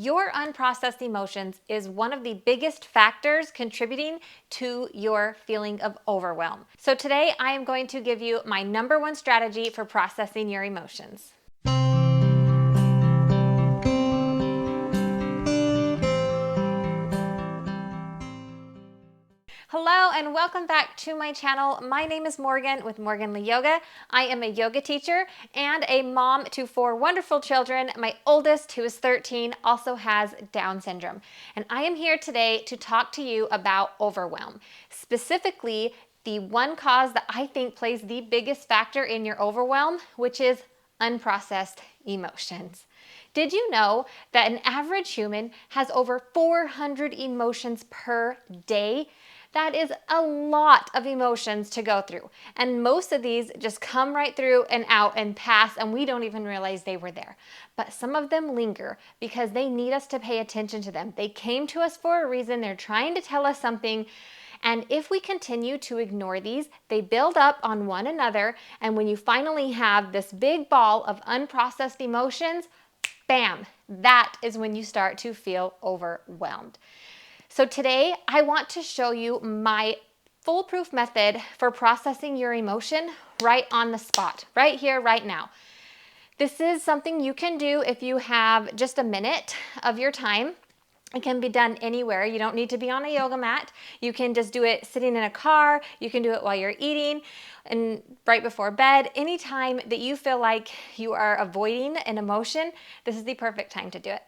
Your unprocessed emotions is one of the biggest factors contributing to your feeling of overwhelm. So today I am going to give you my number one strategy for processing your emotions. Hello and welcome back to my channel. My name is Morgan with Morganlee Yoga. I am a yoga teacher and a mom to 4 wonderful children. My oldest, who is 13, also has Down syndrome. And I am here today to talk to you about overwhelm. Specifically, the one cause that I think plays the biggest factor in your overwhelm, which is unprocessed emotions. Did you know that an average human has over 400 emotions per day? That is a lot of emotions to go through. And most of these just come right through and out and pass, and we don't even realize they were there. But some of them linger because they need us to pay attention to them. They came to us for a reason. They're trying to tell us something. And if we continue to ignore these, they build up on one another. And when you finally have this big ball of unprocessed emotions, bam, that is when you start to feel overwhelmed. So today I want to show you my foolproof method for processing your emotion right on the spot, right here, right now. This is something you can do if you have just a minute of your time. It can be done anywhere. You don't need to be on a yoga mat. You can just do it sitting in a car. You can do it while you're eating and right before bed. Anytime that you feel like you are avoiding an emotion, this is the perfect time to do it.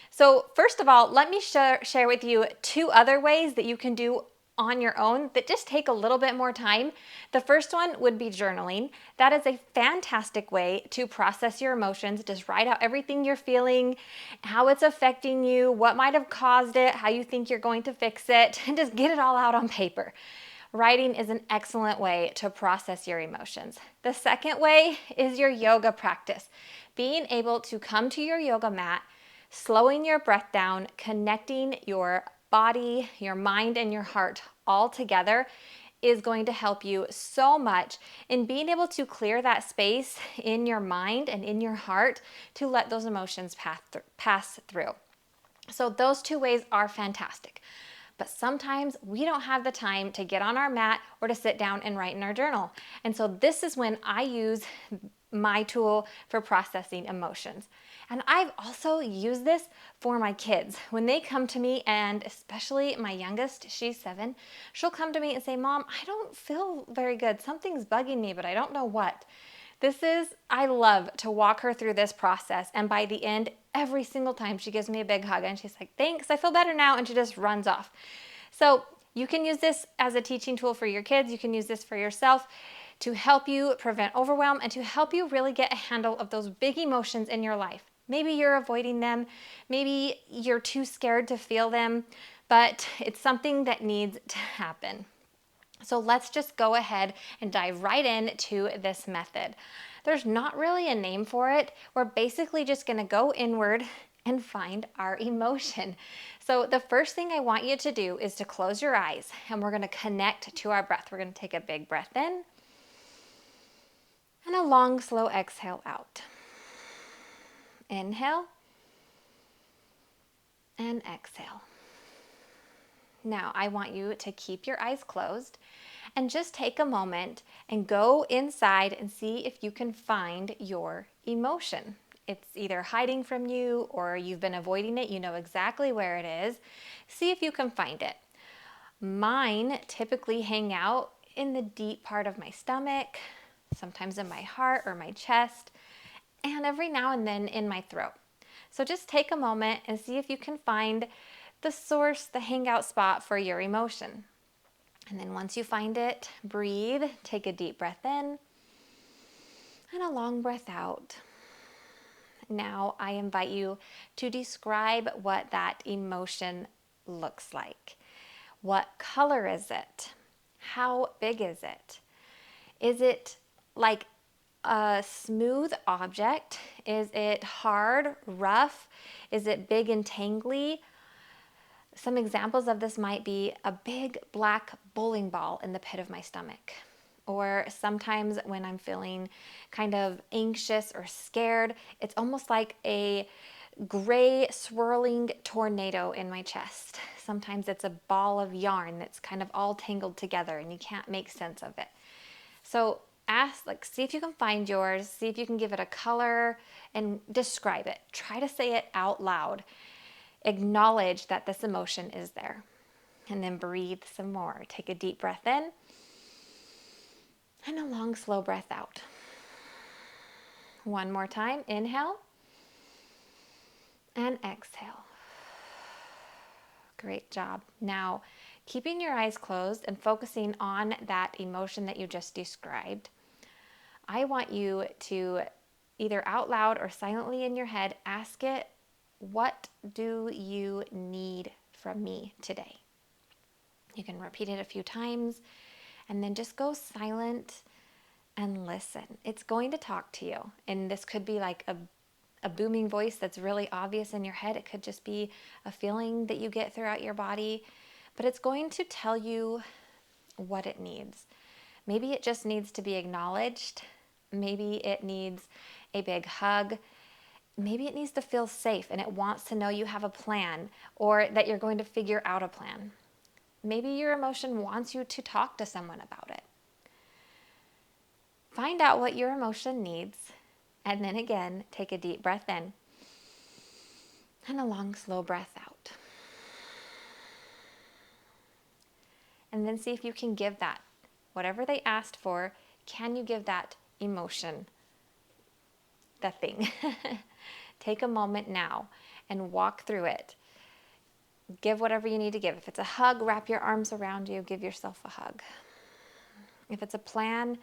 So first of all, let me share with you 2 other ways that you can do on your own that just take a little bit more time. The first one would be journaling. That is a fantastic way to process your emotions. Just write out everything you're feeling, how it's affecting you, what might have caused it, how you think you're going to fix it, and just get it all out on paper. Writing is an excellent way to process your emotions. The second way is your yoga practice. Being able to come to your yoga mat, slowing your breath down, connecting your body, your mind, and your heart all together is going to help you so much in being able to clear that space in your mind and in your heart to let those emotions pass through. So those 2 ways are fantastic. But sometimes we don't have the time to get on our mat or to sit down and write in our journal. And so this is when I use my tool for processing emotions. And I've also used this for my kids. When they come to me, and especially my youngest, she's 7, she'll come to me and say, "Mom, I don't feel very good. Something's bugging me, but I don't know what." I love to walk her through this process. And by the end, every single time she gives me a big hug and she's like, "Thanks, I feel better now." And she just runs off. So you can use this as a teaching tool for your kids. You can use this for yourself to help you prevent overwhelm and to help you really get a handle of those big emotions in your life. Maybe you're avoiding them. Maybe you're too scared to feel them, but it's something that needs to happen. So let's just go ahead and dive right into this method. There's not really a name for it. We're basically just going to go inward and find our emotion. So the first thing I want you to do is to close your eyes, and we're going to connect to our breath. We're going to take a big breath in and a long, slow exhale out. Inhale and exhale. Now I want you to keep your eyes closed and just take a moment and go inside and see if you can find your emotion. It's either hiding from you or you've been avoiding it. You know exactly where it is. See if you can find it. Mine typically hang out in the deep part of my stomach, sometimes in my heart or my chest, and every now and then in my throat. So just take a moment and see if you can find the source, the hangout spot for your emotion. And then once you find it, breathe, take a deep breath in and a long breath out. Now I invite you to describe what that emotion looks like. What color is it? How big is it? Is it like a smooth object? Is it hard, rough? Is it big and tangly? Some examples of this might be a big black bowling ball in the pit of my stomach. Or sometimes when I'm feeling kind of anxious or scared, it's almost like a gray swirling tornado in my chest. Sometimes it's a ball of yarn that's kind of all tangled together and you can't make sense of it. So see if you can find yours, see if you can give it a color and describe it. Try to say it out loud. Acknowledge that this emotion is there. And then breathe some more. Take a deep breath in and a long, slow breath out. One more time. Inhale and exhale. Great job. Now, keeping your eyes closed and focusing on that emotion that you just described, I want you to either out loud or silently in your head ask it, what do you need from me today? You can repeat it a few times and then just go silent and listen. It's going to talk to you. And this could be like a booming voice that's really obvious in your head. It could just be a feeling that you get throughout your body, but it's going to tell you what it needs. Maybe it just needs to be acknowledged. Maybe it needs a big hug. Maybe it needs to feel safe and it wants to know you have a plan or that you're going to figure out a plan. Maybe your emotion wants you to talk to someone about it. Find out what your emotion needs, and then again, take a deep breath in and a long, slow breath out. And then see if you can give that. Whatever they asked for, can you give that emotion, that thing? Take a moment now and walk through it. Give whatever you need to give. If it's a hug, wrap your arms around you, give yourself a hug. If it's a plan,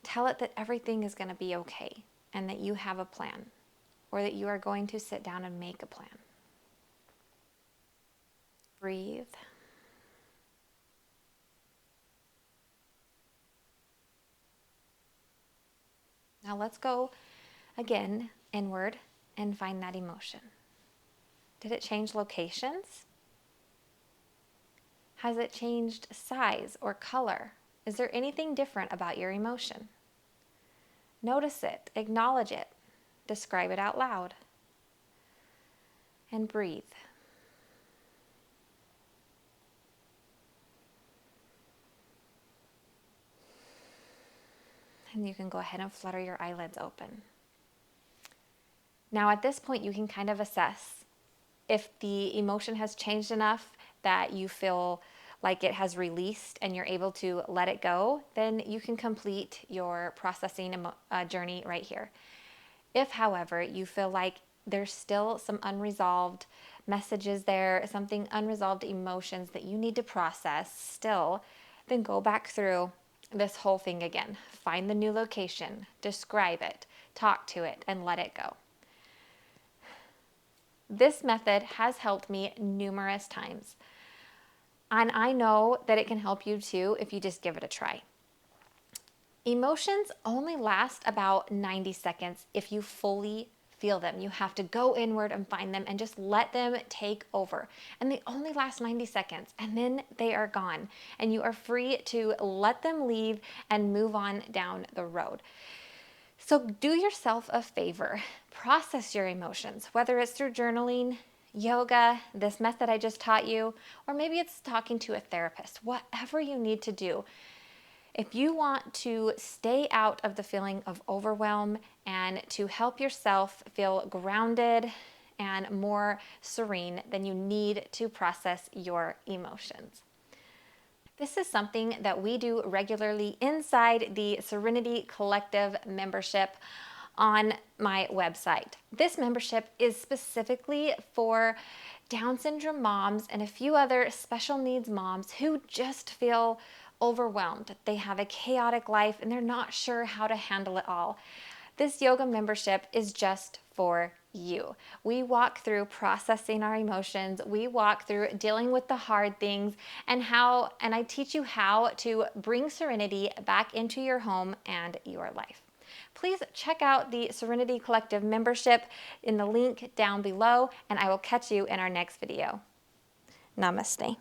tell it that everything is going to be okay and that you have a plan, or that you are going to sit down and make a plan. Breathe. Now let's go again inward and find that emotion. Did it change locations? Has it changed size or color? Is there anything different about your emotion? Notice it, acknowledge it, describe it out loud, and breathe. And you can go ahead and flutter your eyelids open. Now at this point, you can kind of assess if the emotion has changed enough that you feel like it has released and you're able to let it go, then you can complete your processing journey right here. If, however, you feel like there's still some unresolved messages there, something unresolved emotions that you need to process still, then go back through this whole thing again. Find the new location, describe it, talk to it, and let it go. This method has helped me numerous times. And I know that it can help you too if you just give it a try. Emotions only last about 90 seconds if you fully feel them. You have to go inward and find them and just let them take over. And they only last 90 seconds and then they are gone. And you are free to let them leave and move on down the road. So do yourself a favor. Process your emotions, whether it's through journaling, yoga, this method I just taught you, or maybe it's talking to a therapist, whatever you need to do. If you want to stay out of the feeling of overwhelm and to help yourself feel grounded and more serene, then you need to process your emotions. This is something that we do regularly inside the Serenity Collective membership on my website. This membership is specifically for Down syndrome moms and a few other special needs moms who just feel overwhelmed. They have a chaotic life and they're not sure how to handle it all. This yoga membership is just for you. We walk through processing our emotions. We walk through dealing with the hard things and I teach you how to bring serenity back into your home and your life. Please check out the Serenity Collective membership in the link down below, and I will catch you in our next video. Namaste.